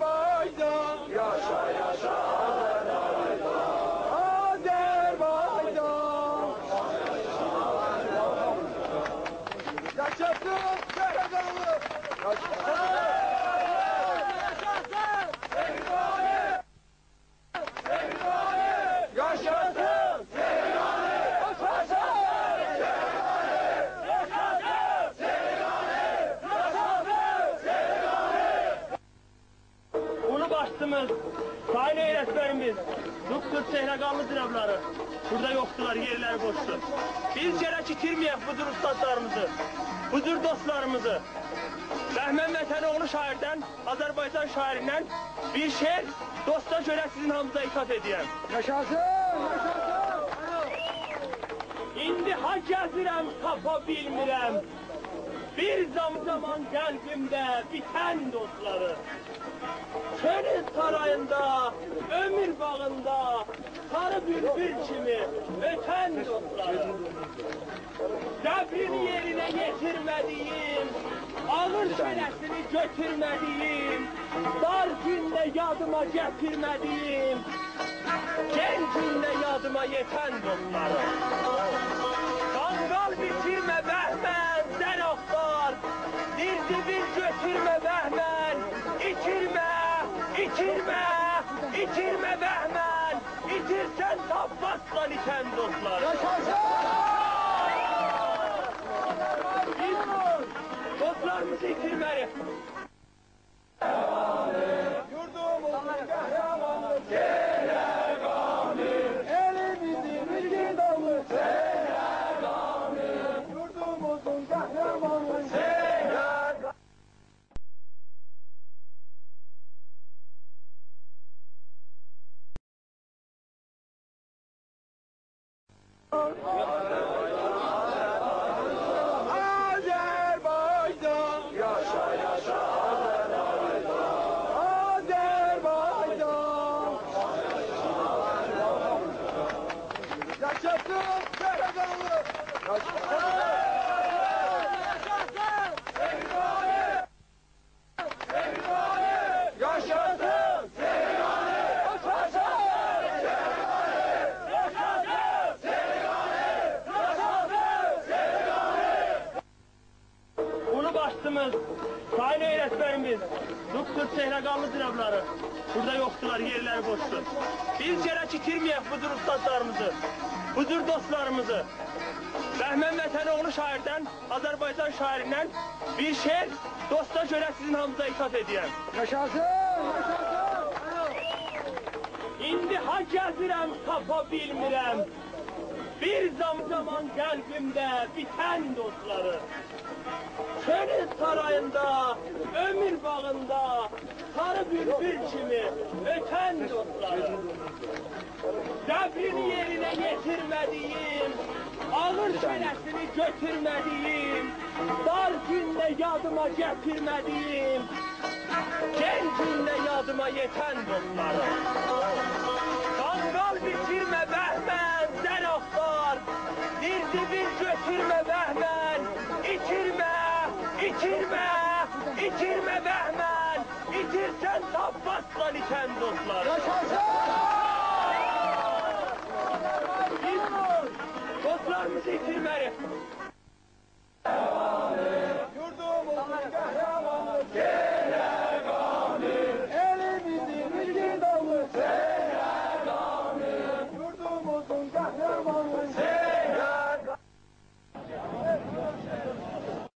Azerbaycan, yaşa yaşa Azerbaycan, yaşasın Zehraganlı, yaşasın Zehraganlı, yaşasın Zehraganlı, Başımız, sayın öğretmenimiz, Doktor Zehraganlı cənabları, burada yoktular, yerler boştu. Biz gene çitirmeyek budur ustadlarımızı, budur dostlarımızı. Bəhmən Vətənoğlu şairdən, Azərbaycan şairindən bir şeir, dosta görə sizin hamıza ithaf edəyəm. yaşasın, yaşasın. İndi ha gəzirəm, tapa bilmirəm, bir zaman qəlbimdə bitən dostları. Çölün sarayında, ömür bağında, sarı bülbül kimi öten dostları. Qəbrin yerine getirmediğim, ağır çelesini götürmediğim, dar günde yadıma getirmediğim, genç günde yadıma yeten dostları. Kangal bitirme Bəhmən, sen oktar, dirdibin götürme Bəhmən, İçirme, içirme, içirme Bəhmən, İçirsen tabbaslan iten dostlar. Biz dostlarımızı itirmeli. Yurdumuzun kahramanı Zehraganlı, elimizin bilgi dalı Zehraganlı, yurdumuzun kahramanı Zehraganlı. Azerbaycan, yaşa yaşa Azerbaycan, yaşasın Zehraganlı, yaşasın Zehraganlı, yaşasın Zehraganlı, Başımız, sayın öğretmenimiz, Doktor Zehraganlı cənabları, burada yoktular, yerler boştu. Biz gene çitirmeyek budur ustadlarımızı, budur dostlarımızı. Bəhmən Vətənoğlu şairdən, Azərbaycan şairindən bir şeir, dosta görə sizin hamıza ithaf edəyəm. yaşasın, yaşasın. İndi ha gəzirəm, tapa bilmirəm, bir zaman qəlbimdə bitən dostları. Çölün sarayında, ömür bağında, sarı bülbül kimi öten dostları. Qəbrin yerine getirmediğim, ağır çelesini götürmediğim, dar günde yadıma getirmediğim, genç günde yadıma yeten dostları. Kangal bitirme Bəhmən, sen oktar, dirdibin götürme Bəhmən, İçirme, içirme, içirme Bəhmən, İçirsen tabbaslan iten dostlar. Biz dostlarımızı itirmeli.